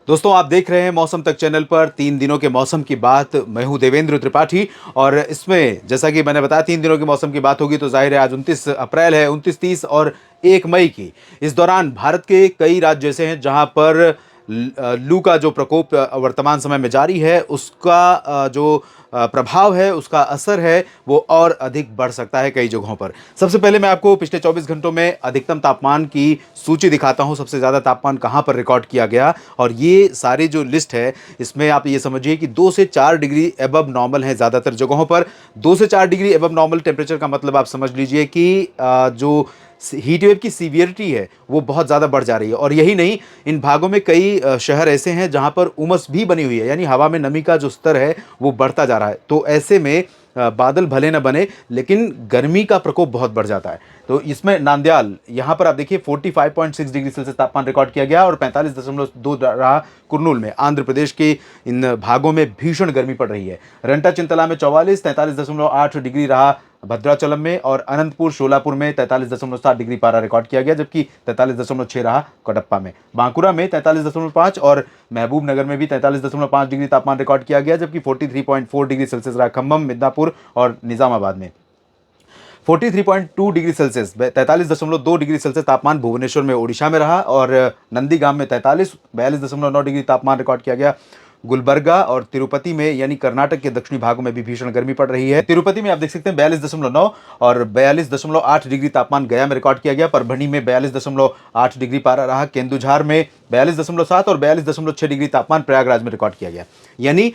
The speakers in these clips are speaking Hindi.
दोस्तों, आप देख रहे हैं मौसम तक चैनल पर 3 दिनों के मौसम की बात। मैं हूं देवेंद्र त्रिपाठी और इसमें जैसा कि मैंने बताया 3 दिनों के मौसम की बात होगी तो जाहिर है आज 29 अप्रैल है, 29, 30 और 1 मई की। इस दौरान भारत के कई राज्य ऐसे हैं जहां पर लू का जो प्रकोप वर्तमान समय में जारी है उसका जो प्रभाव है, उसका असर है, वो और अधिक बढ़ सकता है कई जगहों पर। सबसे पहले मैं आपको पिछले 24 घंटों में अधिकतम तापमान की सूची दिखाता हूं, सबसे ज़्यादा तापमान कहां पर रिकॉर्ड किया गया। और ये सारी जो लिस्ट है इसमें आप ये समझिए कि 2 से 4 डिग्री एबव नॉर्मल है ज़्यादातर जगहों पर। 2 से 4 डिग्री एबव नॉर्मल टेम्परेचर का मतलब आप समझ लीजिए कि जो हीट वेव की सीवियरिटी है वो बहुत ज़्यादा बढ़ जा रही है। और यही नहीं, इन भागों में कई शहर ऐसे हैं जहां पर उमस भी बनी हुई है, यानी हवा में नमी का जो स्तर है वो बढ़ता जा रहा है। तो ऐसे में बादल भले न बने लेकिन गर्मी का प्रकोप बहुत बढ़ जाता है। तो इसमें नांदयाल, यहाँ पर आप देखिए 45.6 डिग्री सेल्सियस तापमान रिकॉर्ड किया गया और 45.2 रहा कुर्नूल में। आंध्र प्रदेश के इन भागों में भीषण गर्मी पड़ रही है। रंटा चिंतला में 44, 43.8 डिग्री रहा भद्राचलम में, और अनंतपुर शोलापुर में 43.7 डिग्री पारा रिकॉर्ड किया गया, जबकि 43.6 रहा कोडप्पा में। बांकुरा में 43.5 और महबूब नगर में भी 43.5 डिग्री तापमान रिकॉर्ड किया गया, जबकि 43.4 डिग्री सेल्सियस रहा खम्भम, मिदनापुर और निजामाबाद में। 43.2 डिग्री सेल्सियस 43.2 डिग्री सेल्सियस तापमान भुवनेश्वर में ओडिशा में रहा, और नंदीगाम में 42.9 डिग्री तापमान रिकॉर्ड किया गया। गुलबर्गा और तिरुपति में, यानी कर्नाटक के दक्षिणी भागों में भी भीषण गर्मी पड़ रही है। तिरुपति में आप देख सकते हैं 42.9 और 42.8 डिग्री तापमान गया में रिकॉर्ड किया गया। परभणी में 42.8 डिग्री पारा रहा। केंदुझार में 42.7 और 42.6 डिग्री तापमान प्रयागराज में रिकॉर्ड किया गया। यानी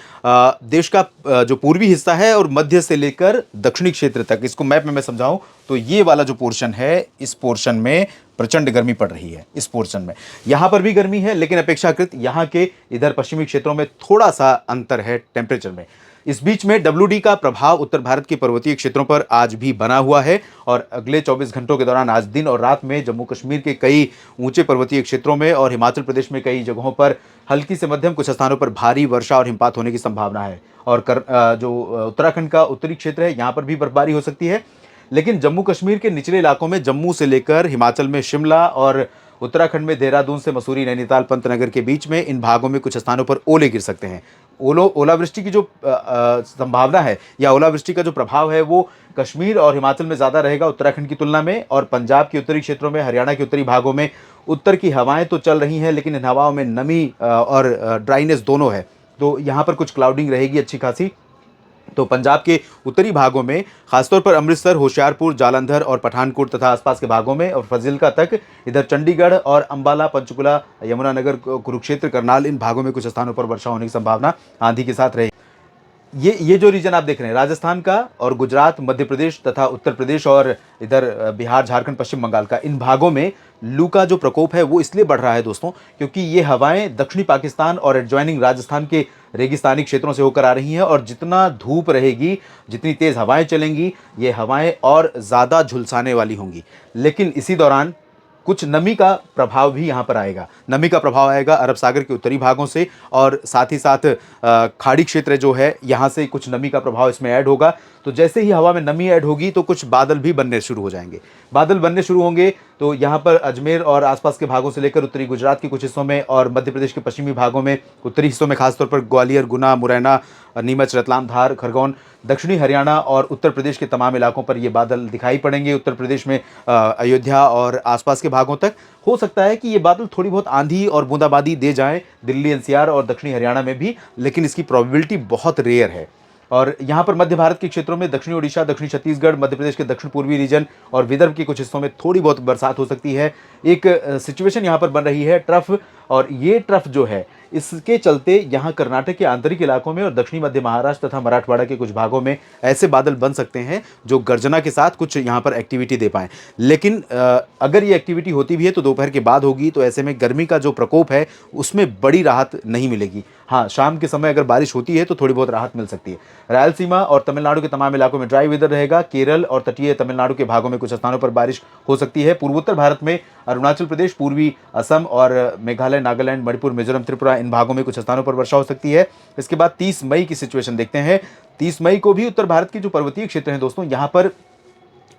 देश का जो पूर्वी हिस्सा है और मध्य से लेकर दक्षिणी क्षेत्र तक, इसको मैप में मैं समझाऊं तो ये वाला जो पोर्शन है, इस पोर्शन में प्रचंड गर्मी पड़ रही है। इस पोर्शन में यहां पर भी गर्मी है, लेकिन अपेक्षाकृत यहां के इधर पश्चिमी क्षेत्रों में थोड़ा सा अंतर है टेम्परेचर में। इस बीच में डब्ल्यूडी का प्रभाव उत्तर भारत के पर्वतीय क्षेत्रों पर आज भी बना हुआ है, और अगले 24 घंटों के दौरान आज दिन और रात में जम्मू कश्मीर के कई ऊंचे पर्वतीय क्षेत्रों में और हिमाचल प्रदेश में कई जगहों पर हल्की से मध्यम, कुछ स्थानों पर भारी वर्षा और हिमपात होने की संभावना है। और जो उत्तराखंड का उत्तरी क्षेत्र है, यहां पर भी बर्फबारी हो सकती है। लेकिन जम्मू कश्मीर के निचले इलाकों में, जम्मू से लेकर हिमाचल में शिमला और उत्तराखंड में देहरादून से मसूरी, नैनीताल, पंतनगर के बीच में, इन भागों में कुछ स्थानों पर ओले गिर सकते हैं। ओलावृष्टि की जो संभावना है या ओलावृष्टि का जो प्रभाव है वो कश्मीर और हिमाचल में ज़्यादा रहेगा उत्तराखंड की तुलना में, और पंजाब के उत्तरी क्षेत्रों में, हरियाणा के उत्तरी भागों में उत्तर की हवाएं तो चल रही हैं, लेकिन इन हवाओं में नमी और ड्राइनेस दोनों है। तो यहाँ पर कुछ क्लाउडिंग रहेगी अच्छी खासी। तो पंजाब के उत्तरी भागों में, खासतौर पर अमृतसर, होशियारपुर, जालंधर और पठानकोट तथा आसपास के भागों में, और फजिल्का तक, इधर चंडीगढ़ और अंबाला, पंचकुला, यमुनानगर, कुरुक्षेत्र, करनाल, इन भागों में कुछ स्थानों पर वर्षा होने की संभावना आंधी के साथ रहेगी। ये जो रीजन आप देख रहे हैं राजस्थान का और गुजरात, मध्य प्रदेश तथा उत्तर प्रदेश और इधर बिहार, झारखंड, पश्चिम बंगाल का, इन भागों में लू का जो प्रकोप है वो इसलिए बढ़ रहा है दोस्तों, क्योंकि ये हवाएं दक्षिणी पाकिस्तान और एडजॉइनिंग राजस्थान के रेगिस्तानी क्षेत्रों से होकर आ रही हैं, और जितना धूप रहेगी, जितनी तेज हवाएं चलेंगी, ये हवाएं और ज़्यादा झुलसाने वाली होंगी। लेकिन इसी दौरान कुछ नमी का प्रभाव भी यहाँ पर आएगा। नमी का प्रभाव आएगा अरब सागर के उत्तरी भागों से, और साथ ही साथ खाड़ी क्षेत्र जो है यहाँ से कुछ नमी का प्रभाव इसमें ऐड होगा। तो जैसे ही हवा में नमी ऐड होगी तो कुछ बादल भी बनने शुरू हो जाएंगे। बादल बनने शुरू होंगे तो यहाँ पर अजमेर और आसपास के भागों से लेकर उत्तरी गुजरात के कुछ हिस्सों में और मध्य प्रदेश के पश्चिमी भागों में, उत्तरी हिस्सों में खासतौर पर ग्वालियर, गुना, मुरैना, नीमच, रतलाम, धार, खरगोन, दक्षिणी हरियाणा और उत्तर प्रदेश के तमाम इलाकों पर ये बादल दिखाई पड़ेंगे। उत्तर प्रदेश में अयोध्या और आसपास के भागों तक हो सकता है कि ये बादल थोड़ी बहुत आंधी और बूंदाबांदी दे जाएं, दिल्ली, एनसीआर और दक्षिणी हरियाणा में भी, लेकिन इसकी प्रोबेबिलिटी बहुत रेयर है। और यहाँ पर मध्य भारत के क्षेत्रों में, दक्षिणी ओडिशा, दक्षिणी छत्तीसगढ़, मध्य प्रदेश के दक्षिण पूर्वी रीजन और विदर्भ के कुछ हिस्सों में थोड़ी बहुत बरसात हो सकती है। एक सिचुएशन यहाँ पर बन रही है ट्रफ, और ये ट्रफ जो है इसके चलते यहाँ कर्नाटक के आंतरिक इलाकों में और दक्षिणी मध्य महाराष्ट्र तथा मराठवाड़ा के कुछ भागों में ऐसे बादल बन सकते हैं जो गर्जना के साथ कुछ यहाँ पर एक्टिविटी दे पाएँ। लेकिन अगर ये एक्टिविटी होती भी है तो दोपहर के बाद होगी, तो ऐसे में गर्मी का जो प्रकोप है उसमें बड़ी राहत नहीं मिलेगी। हाँ, शाम के समय अगर बारिश होती है तो थोड़ी बहुत राहत मिल सकती है। रायलसीमा और तमिलनाडु के तमाम इलाकों में ड्राई वेदर रहेगा। केरल और तटीय तमिलनाडु के भागों में कुछ स्थानों पर बारिश हो सकती है। पूर्वोत्तर भारत में अरुणाचल प्रदेश, पूर्वी असम और मेघालय, नागालैंड, मणिपुर, मिजोरम, त्रिपुरा, इन भागों में कुछ स्थानों पर वर्षा हो सकती है। इसके बाद 30 मई की सिचुएशन देखते हैं। 30 मई को भी उत्तर भारत के जो पर्वतीय क्षेत्र हैं दोस्तों, यहाँ पर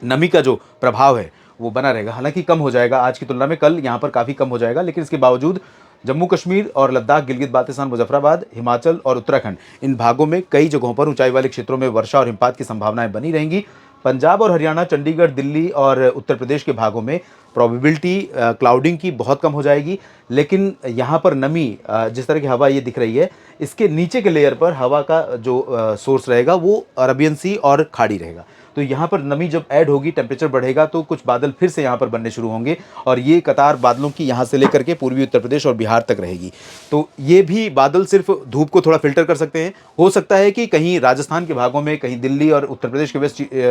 नमी का जो प्रभाव है वो बना रहेगा। हालांकि कम हो जाएगा आज की तुलना में, कल यहाँ पर काफ़ी कम हो जाएगा, लेकिन इसके बावजूद जम्मू कश्मीर और लद्दाख, गिलगित बाल्टिस्तान, मुजफ्फराबाद, हिमाचल और उत्तराखंड, इन भागों में कई जगहों पर ऊंचाई वाले क्षेत्रों में वर्षा और हिमपात की संभावनाएं बनी रहेंगी। पंजाब और हरियाणा, चंडीगढ़, दिल्ली और उत्तर प्रदेश के भागों में प्रोबेबिलिटी क्लाउडिंग की बहुत कम हो जाएगी, लेकिन यहाँ पर नमी, जिस तरह की हवा ये दिख रही है, इसके नीचे के लेयर पर हवा का जो सोर्स रहेगा वो अरबियन सी और खाड़ी रहेगा। तो यहाँ पर नमी जब ऐड होगी, टेम्परेचर बढ़ेगा, तो कुछ बादल फिर से यहाँ पर बनने शुरू होंगे और ये कतार बादलों की यहाँ से लेकर के पूर्वी उत्तर प्रदेश और बिहार तक रहेगी। तो ये भी बादल सिर्फ धूप को थोड़ा फिल्टर कर सकते हैं। हो सकता है कि कहीं राजस्थान के भागों में, कहीं दिल्ली और उत्तर प्रदेश के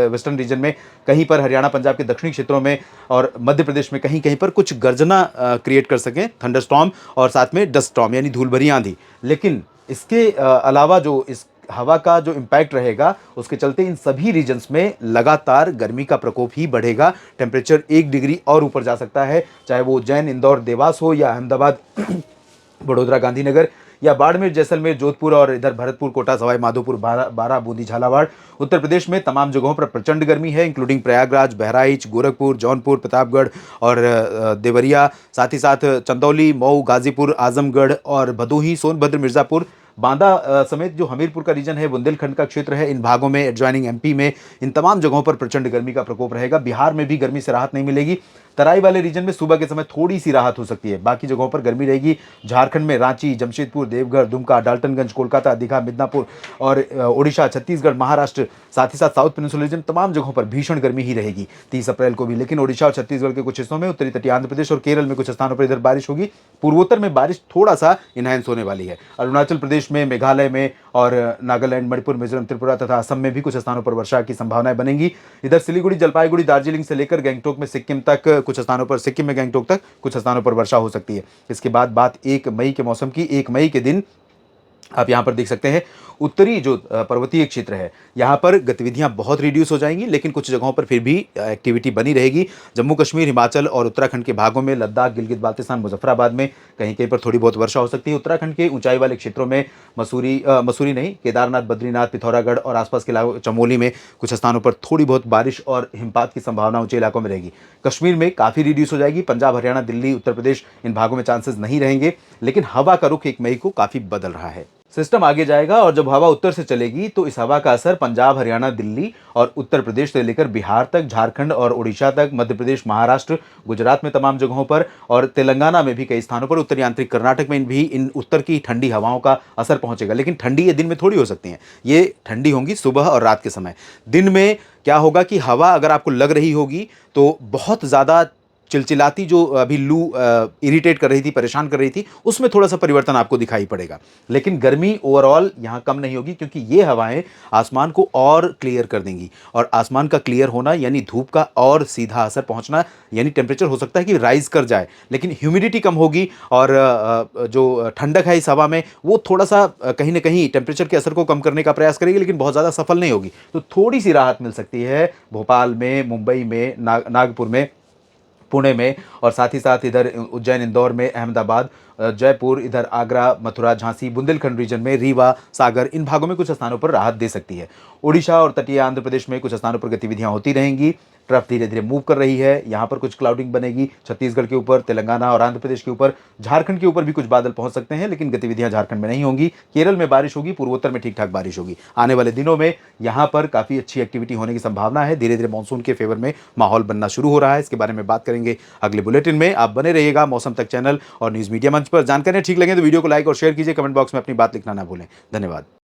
वेस्टर्न रीजन में, कहीं पर हरियाणा पंजाब के दक्षिणी क्षेत्रों में और मध्य प्रदेश में कहीं कहीं पर कुछ गर्जना क्रिएट कर सकें, थंडरस्टॉर्म और साथ में डस्ट स्टॉर्म यानी धूल भरी आंधी। लेकिन इसके अलावा जो इस हवा का जो इम्पैक्ट रहेगा, उसके चलते इन सभी रीजन्स में लगातार गर्मी का प्रकोप ही बढ़ेगा। टेम्परेचर 1 डिग्री और ऊपर जा सकता है, चाहे वो उज्जैन, इंदौर, देवास हो या अहमदाबाद, बड़ोदरा, गांधीनगर या बाड़मेर, जैसलमेर, जोधपुर और इधर भरतपुर, कोटा, सवाई माधोपुर, बारा, बूंदी, झालावाड़। उत्तर प्रदेश में तमाम जगहों पर प्रचंड गर्मी है, इंक्लूडिंग प्रयागराज, बहराइच, गोरखपुर, जौनपुर, प्रतापगढ़ और देवरिया, साथ ही साथ चंदौली, मऊ, गाजीपुर, आजमगढ़ और भदोही, सोनभद्र, मिर्जापुर, बांदा समेत जो हमीरपुर का रीजन है, बुंदेलखंड का क्षेत्र है, इन भागों में, एडजॉइनिंग एमपी में, इन तमाम जगहों पर प्रचंड गर्मी का प्रकोप रहेगा। बिहार में भी गर्मी से राहत नहीं मिलेगी। तराई वाले रीजन में सुबह के समय थोड़ी सी राहत हो सकती है, बाकी जगहों पर गर्मी रहेगी। झारखंड में रांची, जमशेदपुर, देवघर, दुमका, डाल्टनगंज, कोलकाता, दीघा, मिदनापुर और ओडिशा, छत्तीसगढ़, महाराष्ट्र, साथ ही साथ साउथ पेनिनसुला रीजन, तमाम जगहों पर भीषण गर्मी ही रहेगी 30 अप्रैल को भी। लेकिन ओडिशा और छत्तीसगढ़ के कुछ हिस्सों में, उत्तरी तटीय आंध्र प्रदेश और केरल में कुछ स्थानों पर इधर बारिश होगी। पूर्वोत्तर में बारिश थोड़ा सा इनहेंस होने वाली है। अरुणाचल प्रदेश में, मेघालय में और नागालैंड, मणिपुर, मिजोरम, त्रिपुरा तथा असम में भी कुछ स्थानों पर वर्षा की संभावनाएं बनेंगी। इधर सिलीगुड़ी, जलपाईगुड़ी, दार्जिलिंग से लेकर गैंगटोक में सिक्किम तक कुछ स्थानों पर, सिक्किम में गैंगटोक तक कुछ स्थानों पर वर्षा हो सकती है। इसके बाद बात 1 मई के मौसम की। 1 मई के दिन आप यहाँ पर देख सकते हैं, उत्तरी जो पर्वतीय क्षेत्र है, यहाँ पर गतिविधियाँ बहुत रिड्यूस हो जाएंगी, लेकिन कुछ जगहों पर फिर भी एक्टिविटी बनी रहेगी। जम्मू कश्मीर, हिमाचल और उत्तराखंड के भागों में, लद्दाख, गिलगित बाल्टिस्तान, मुजफ्फराबाद में कहीं कहीं पर थोड़ी बहुत वर्षा हो सकती है। उत्तराखंड के ऊंचाई वाले क्षेत्रों में, मसूरी नहीं, केदारनाथ, बद्रीनाथ, पिथौरागढ़ और आसपास के इलाकों, चमोली में कुछ स्थानों पर थोड़ी बहुत बारिश और हिमपात की संभावना ऊंचे इलाकों में रहेगी। कश्मीर में काफ़ी रिड्यूस हो जाएगी। पंजाब, हरियाणा, दिल्ली, उत्तर प्रदेश, इन भागों में चांसेस नहीं रहेंगे, लेकिन हवा का रुख 1 मई को काफ़ी बदल रहा है। सिस्टम आगे जाएगा और जब हवा उत्तर से चलेगी तो इस हवा का असर पंजाब, हरियाणा, दिल्ली और उत्तर प्रदेश से लेकर बिहार तक, झारखंड और उड़ीसा तक, मध्य प्रदेश, महाराष्ट्र, गुजरात में तमाम जगहों पर और तेलंगाना में भी कई स्थानों पर, उत्तरी आंतरिक कर्नाटक में भी इन उत्तर की ठंडी हवाओं का असर पहुंचेगा। लेकिन ठंडी ये दिन में थोड़ी हो सकती हैं, ये ठंडी होंगी सुबह और रात के समय। दिन में क्या होगा कि हवा अगर आपको लग रही होगी तो बहुत ज़्यादा चिलचिलाती, जो अभी लू इरिटेट कर रही थी, परेशान कर रही थी, उसमें थोड़ा सा परिवर्तन आपको दिखाई पड़ेगा। लेकिन गर्मी ओवरऑल यहाँ कम नहीं होगी, क्योंकि ये हवाएं आसमान को और क्लियर कर देंगी और आसमान का क्लियर होना यानी धूप का और सीधा असर पहुँचना, यानी टेम्परेचर हो सकता है कि राइज कर जाए, लेकिन ह्यूमिडिटी कम होगी और जो ठंडक है इस हवा में वो थोड़ा सा कहीं ना कहीं टेम्परेचर के असर को कम करने का प्रयास करेगी, लेकिन बहुत ज़्यादा सफल नहीं होगी। तो थोड़ी सी राहत मिल सकती है भोपाल में, मुंबई में, नागपुर में, पुणे में और साथ ही साथ इधर उज्जैन, इंदौर में, अहमदाबाद, जयपुर, इधर आगरा, मथुरा, झांसी, बुंदेलखंड रीजन में, रीवा, सागर, इन भागों में कुछ स्थानों पर राहत दे सकती है। ओडिशा और तटीय आंध्र प्रदेश में कुछ स्थानों पर गतिविधियां होती रहेंगी। ट्रफ धीरे धीरे मूव कर रही है, यहाँ पर कुछ क्लाउडिंग बनेगी छत्तीसगढ़ के ऊपर, तेलंगाना और आंध्र प्रदेश के ऊपर, झारखंड के ऊपर भी कुछ बादल पहुंच सकते हैं, लेकिन गतिविधियां झारखंड में नहीं होंगी। केरल में बारिश होगी, पूर्वोत्तर में ठीक ठाक बारिश होगी। आने वाले दिनों में यहाँ पर काफ़ी अच्छी एक्टिविटी होने की संभावना है। धीरे धीरे मानसून के फेवर में माहौल बनना शुरू हो रहा है। इसके बारे में बात करेंगे अगले बुलेटिन में। आप बने रहिएगा मौसम तक चैनल और न्यूज़ मीडिया मंच पर। जानकारियाँ ठीक लगे तो वीडियो को लाइक और शेयर कीजिए, कमेंट बॉक्स में अपनी बात लिखना ना भूलें। धन्यवाद।